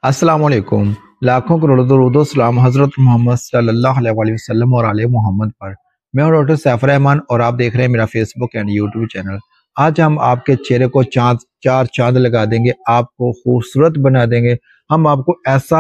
अस्सलाम वालेकुम। लाखों करोड़ों दरूद सलाम हज़रत मोहम्मद सल्लल्लाहु अलैहि वसल्लम और आले मोहम्मद पर। मैं हूं डॉक्टर सैफ रहमान और आप देख रहे हैं मेरा फेसबुक एंड यूट्यूब चैनल। आज हम आपके चेहरे को चार चांद लगा देंगे, आपको खूबसूरत बना देंगे। हम आपको ऐसा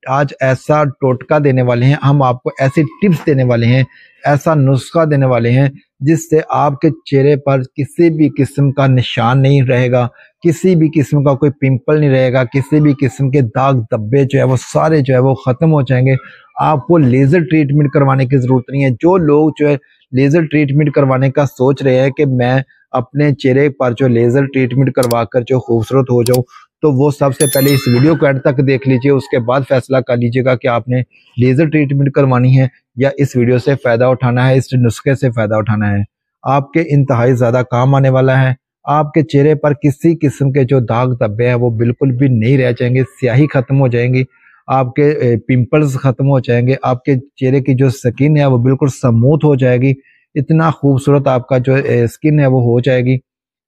आज ऐसा टोटका देने वाले हैं, हम आपको ऐसी टिप्स देने वाले हैं, ऐसा नुस्खा देने वाले हैं जिससे आपके चेहरे पर किसी भी किस्म का निशान नहीं रहेगा, किसी भी किस्म का कोई पिंपल नहीं रहेगा, किसी भी किस्म के दाग धब्बे जो है वो सारे जो है वो ख़त्म हो जाएंगे। आपको लेज़र ट्रीटमेंट करवाने की ज़रूरत नहीं है। जो लोग जो है लेज़र ट्रीटमेंट करवाने का सोच रहे हैं कि मैं अपने चेहरे पर जो लेज़र ट्रीटमेंट करवा कर जो खूबसूरत हो जाऊं, तो वो सबसे पहले इस वीडियो को एंड तक देख लीजिए। उसके बाद फैसला कर लीजिएगा कि आपने लेज़र ट्रीटमेंट करवानी है या इस वीडियो से फ़ायदा उठाना है, इस नुस्खे से फ़ायदा उठाना है। आपके इंतहाई ज़्यादा काम आने वाला है। आपके चेहरे पर किसी किस्म के जो दाग धब्बे हैं वो बिल्कुल भी नहीं रह जाएंगे, स्याही खत्म हो जाएंगी, आपके पिंपल्स खत्म हो जाएंगे, आपके चेहरे की जो स्किन है वो बिल्कुल स्मूथ हो जाएगी। इतना खूबसूरत आपका जो स्किन है वो हो जाएगी,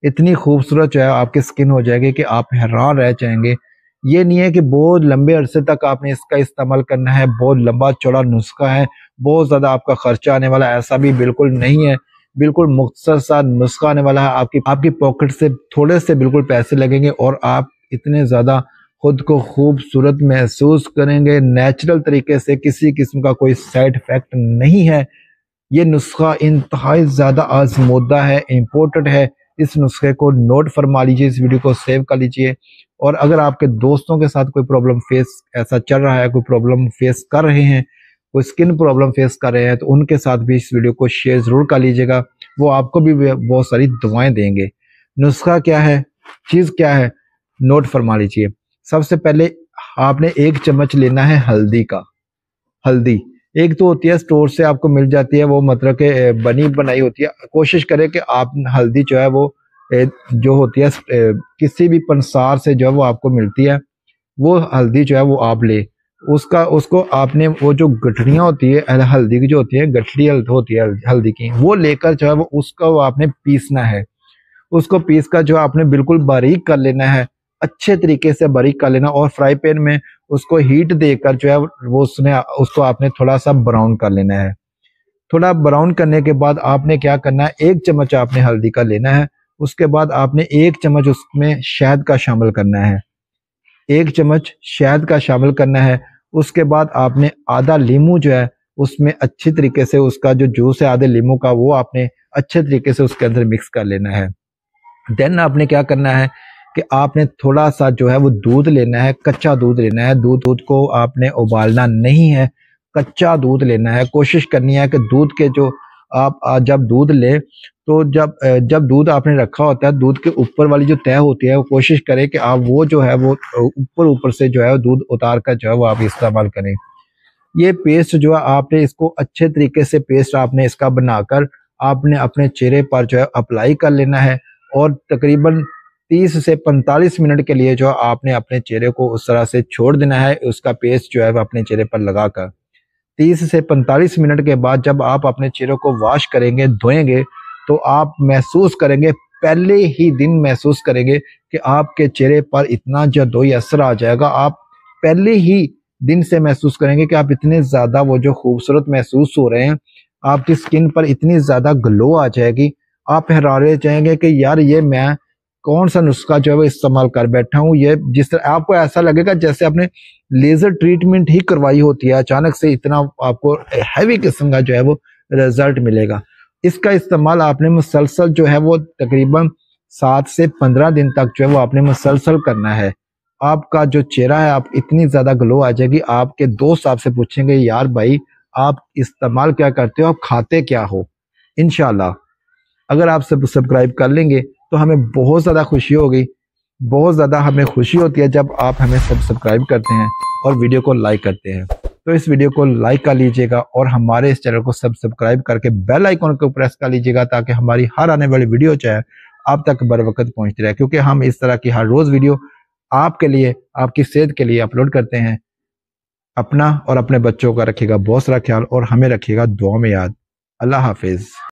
इतनी खूबसूरत जो है आपकी स्किन हो जाएगी कि आप हैरान रह जाएंगे। ये नहीं है कि बहुत लंबे अरसे तक आपने इसका इस्तेमाल करना है, बहुत लंबा चौड़ा नुस्खा है, बहुत ज़्यादा आपका खर्चा आने वाला है, ऐसा भी बिल्कुल नहीं है। बिल्कुल मुख्तसर सा नुस्खा आने वाला है। आपकी पॉकेट से थोड़े से बिल्कुल पैसे लगेंगे और आप इतने ज़्यादा खुद को खूबसूरत महसूस करेंगे नेचुरल तरीके से, किसी किस्म का कोई साइड इफेक्ट नहीं है। ये नुस्खा इंतहाई ज़्यादा आजमूदा है, इम्पोर्टेड है। इस नुस्खे को नोट फरमा लीजिए, इस वीडियो को सेव कर लीजिए। और अगर आपके दोस्तों के साथ कोई प्रॉब्लम फेस ऐसा चल रहा है, कोई प्रॉब्लम फेस कर रहे हैं, कोई स्किन प्रॉब्लम फेस कर रहे हैं, तो उनके साथ भी इस वीडियो को शेयर ज़रूर कर लीजिएगा। वो आपको भी बहुत सारी दुआएं देंगे। नुस्खा क्या है, चीज़ क्या है, नोट फरमा लीजिए। सबसे पहले आपने 1 चम्मच लेना है हल्दी का। हल्दी एक तो होती है स्टोर से आपको मिल जाती है, वो मतलब के बनी बनाई होती है। कोशिश करें कि आप हल्दी जो है वो जो होती है किसी भी पंसार से जो है वो आपको मिलती है, वो हल्दी जो है वो आप ले। उसको आपने वो जो गठड़ियाँ होती है हल्दी की, जो होती है गठड़ी होती है हल्दी की, वो लेकर जो है वो उसको आपने पीसना है। उसको पीस कर जो आपने बिल्कुल बारीक कर लेना है, अच्छे तरीके से बारीक कर लेना। और फ्राई पैन में उसको हीट देकर जो है वो उसको आपने थोड़ा सा ब्राउन कर लेना है। थोड़ा ब्राउन करने के बाद आपने क्या करना है, 1 चम्मच आपने हल्दी का लेना है। उसके बाद आपने 1 चम्मच उसमें शहद का शामिल करना है, 1 चम्मच शहद का शामिल करना है। उसके बाद आपने आधा लीमू जो है उसमें अच्छी तरीके से उसका जो जूस है आधे लीमू का, वो आपने अच्छे तरीके से उसके अंदर मिक्स कर लेना है। देन आपने क्या करना है कि आपने थोड़ा सा जो है वो दूध लेना है, कच्चा दूध लेना है। दूध को आपने उबालना नहीं है, कच्चा दूध लेना है। कोशिश करनी है कि दूध के जो आप जब दूध ले तो जब दूध आपने रखा होता है, दूध के ऊपर वाली जो तह होती है, वो कोशिश करें कि आप वो जो है वो ऊपर से जो है दूध उतार कर जो है वो आप इस्तेमाल करें। ये पेस्ट जो है आपने इसको अच्छे तरीके से पेस्ट आपने इसका बनाकर आपने अपने चेहरे पर जो है अप्लाई कर लेना है। और तकरीबन 30 से 45 मिनट के लिए जो आपने अपने चेहरे को उस तरह से छोड़ देना है, उसका पेस्ट जो है वो अपने चेहरे पर लगाकर 30 से 45 मिनट के बाद जब आप अपने चेहरे को वॉश करेंगे, धोएंगे, तो आप महसूस करेंगे, पहले ही दिन महसूस करेंगे कि आपके चेहरे पर इतना जदोई असर आ जाएगा। आप पहले ही दिन से महसूस करेंगे कि आप इतने ज़्यादा वो जो खूबसूरत महसूस हो रहे हैं, आपकी स्किन पर इतनी ज़्यादा ग्लो आ जाएगी। आप हैरान रह जाएंगे कि यार ये मैं कौन सा नुस्खा जो है वो इस्तेमाल कर बैठा हूँ। ये जिस तरह आपको ऐसा लगेगा जैसे आपने लेजर ट्रीटमेंट ही करवाई होती है, अचानक से इतना आपको हैवी किस्म का जो है वो रिजल्ट मिलेगा। इसका इस्तेमाल आपने मुसलसल जो है वो तकरीबन 7 से 15 दिन तक जो है वो आपने मुसलसल करना है। आपका जो चेहरा है आप इतनी ज्यादा ग्लो आ जाएगी, आपके दोस्त आपसे पूछेंगे यार भाई आप इस्तेमाल क्या करते हो, आप खाते क्या हो। इंशाल्लाह अगर आप सब्सक्राइब कर लेंगे तो हमें बहुत ज़्यादा खुशी होगी। बहुत ज़्यादा हमें खुशी होती है जब आप हमें सब्सक्राइब करते हैं और वीडियो को लाइक करते हैं। तो इस वीडियो को लाइक कर लीजिएगा और हमारे इस चैनल को सब्सक्राइब करके बेल आइकन को प्रेस कर लीजिएगा, ताकि हमारी हर आने वाली वीडियो चाहे आप तक बर वक्त पहुँचती रहे, क्योंकि हम इस तरह की हर रोज़ वीडियो आपके लिए, आपकी सेहत के लिए अपलोड करते हैं। अपना और अपने बच्चों का रखिएगा बहुत सारा ख्याल और हमें रखिएगा दुआ में याद। अल्लाह हाफिज़।